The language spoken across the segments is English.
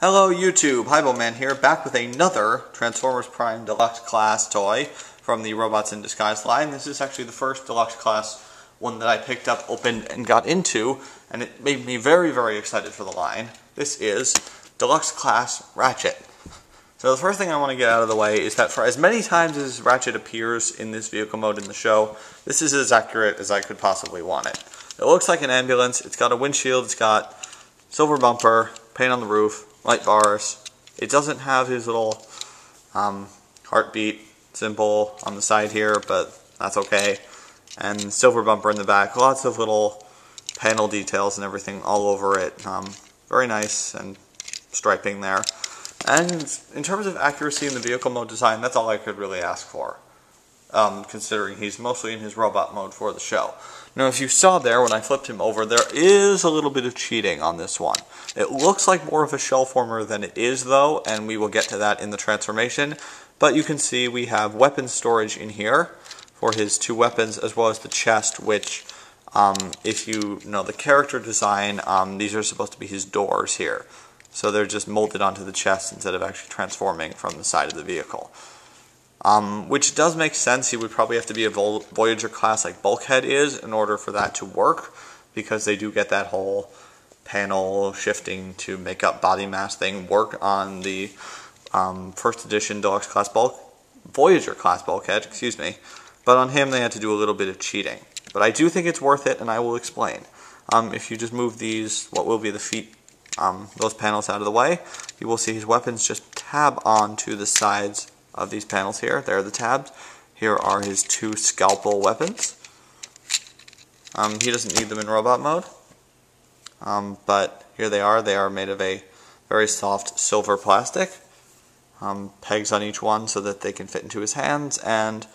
Hello YouTube, Hiboman here, back with another Transformers Prime Deluxe Class toy from the Robots in Disguise line. This is actually the first Deluxe Class one that I picked up, opened, and got into, and it made me very, very excited for the line. This is Deluxe Class Ratchet. So the first thing I want to get out of the way is that for as many times as Ratchet appears in this vehicle mode in the show, this is as accurate as I could possibly want it. It looks like an ambulance, it's got a windshield, it's got silver bumper, paint on the roof, light bars. It doesn't have his little heartbeat symbol on the side here, but that's okay. And silver bumper in the back. Lots of little panel details and everything all over it. Very nice and striping there. And in terms of accuracy in the vehicle mode design, that's all I could really ask for. Considering he's mostly in his robot mode for the show. Now, if you saw there when I flipped him over, there is a little bit of cheating on this one. It looks like more of a shell former than it is, though, and we will get to that in the transformation. But you can see we have weapon storage in here for his two weapons, as well as the chest, which, if you know the character design, these are supposed to be his doors here. So they're just molded onto the chest instead of actually transforming from the side of the vehicle. Which does make sense. He would probably have to be a Voyager class like Bulkhead is in order for that to work, because they do get that whole panel shifting to make up body mass thing work on the first edition Deluxe class Voyager class Bulkhead, excuse me. But on him they had to do a little bit of cheating. But I do think it's worth it, and I will explain. If you just move these, what will be the feet, those panels out of the way, you will see his weapons just tab onto the sides of these panels here. There are the tabs. Here are his two scalpel weapons. He doesn't need them in robot mode. But here they are. They are made of a very soft silver plastic. Pegs on each one so that they can fit into his hands, and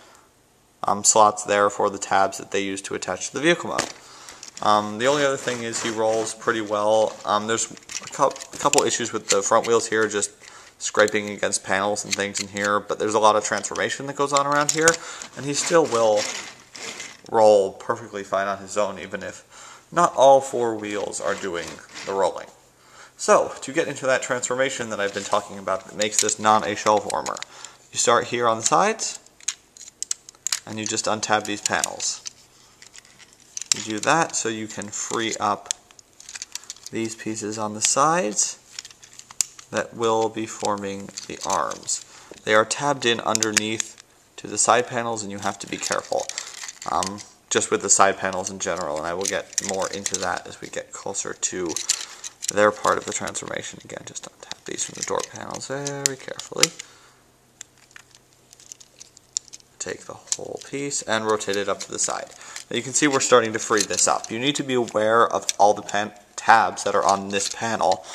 slots there for the tabs that they use to attach to the vehicle mode. The only other thing is he rolls pretty well. There's a couple issues with the front wheels here, just scraping against panels and things in here, but there's a lot of transformation that goes on around here, and he still will roll perfectly fine on his own, even if not all four wheels are doing the rolling. So, to get into that transformation that I've been talking about that makes this not a shell former, you start here on the sides, and you just untab these panels. You do that so you can free up these pieces on the sides that will be forming the arms. They are tabbed in underneath to the side panels, and you have to be careful. Just with the side panels in general, and I will get more into that as we get closer to their part of the transformation. Again, just untap these from the door panels very carefully. Take the whole piece and rotate it up to the side. Now you can see we're starting to free this up. You need to be aware of all the tabs that are on this panel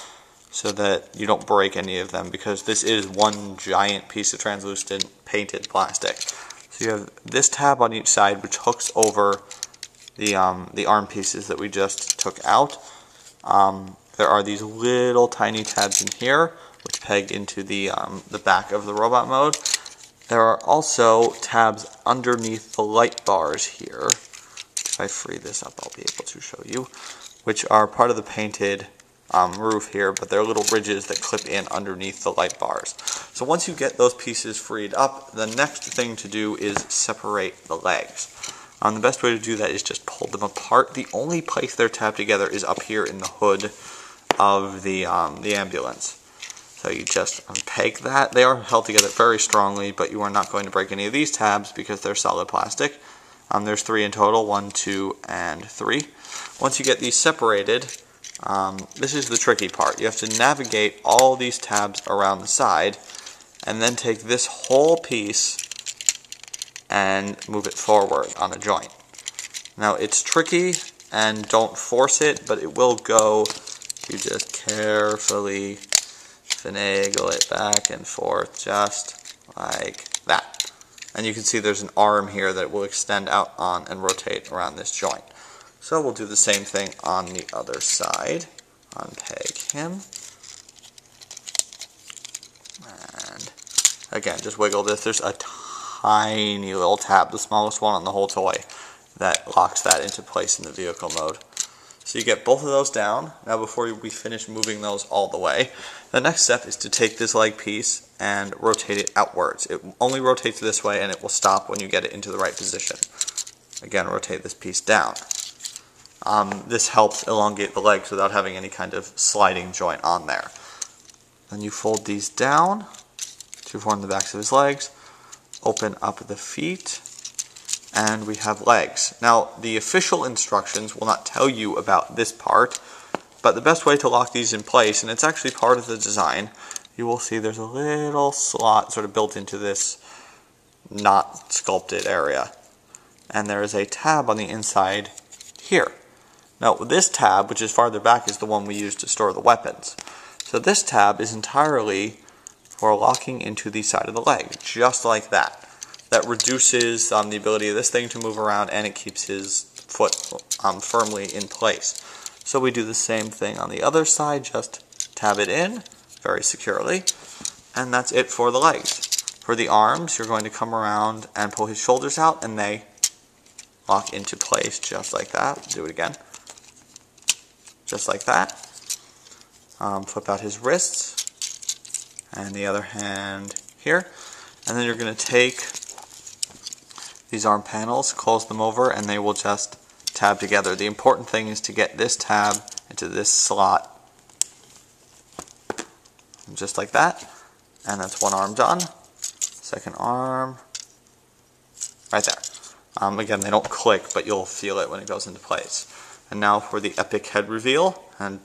so that you don't break any of them, because this is one giant piece of translucent painted plastic. So you have this tab on each side which hooks over the arm pieces that we just took out. There are these little tiny tabs in here which peg into the back of the robot mode. There are also tabs underneath the light bars here. If I free this up, I'll be able to show you, which are part of the painted roof here, but they're little ridges that clip in underneath the light bars. So once you get those pieces freed up, the next thing to do is separate the legs. The best way to do that is just pull them apart. The only place they're tabbed together is up here in the hood of the ambulance. So you just unpeg that. They are held together very strongly, but you are not going to break any of these tabs because they're solid plastic. There's 3 in total, 1, 2, and 3. Once you get these separated, this is the tricky part. You have to navigate all these tabs around the side, and then take this whole piece and move it forward on a joint. Now it's tricky, and don't force it, but it will go. You just carefully finagle it back and forth, just like that. And you can see there's an arm here that will extend out on and rotate around this joint. So we'll do the same thing on the other side. Unpeg him. And again, just wiggle this. There's a tiny little tab, the smallest one on the whole toy, that locks that into place in the vehicle mode. So you get both of those down. Now before we finish moving those all the way, the next step is to take this leg piece and rotate it outwards. It only rotates this way and it will stop when you get it into the right position. Again, rotate this piece down. This helps elongate the legs without having any kind of sliding joint on there. Then you fold these down to form the backs of his legs, open up the feet, and we have legs. Now, the official instructions will not tell you about this part, but the best way to lock these in place, and it's actually part of the design, you will see there's a little slot sort of built into this not sculpted area. And there is a tab on the inside here. Now, this tab, which is farther back, is the one we use to store the weapons. So this tab is entirely for locking into the side of the leg, just like that. That reduces the ability of this thing to move around, and it keeps his foot firmly in place. So we do the same thing on the other side, just tab it in very securely, and that's it for the legs. For the arms, you're going to come around and pull his shoulders out, and they lock into place just like that. Do it again. Just like that. Flip out his wrists, and the other hand here. And then you're going to take these arm panels, close them over, and they will just tab together. The important thing is to get this tab into this slot, just like that. And that's one arm done. Second arm, right there. Again, they don't click, but you'll feel it when it goes into place. And now for the epic head reveal, and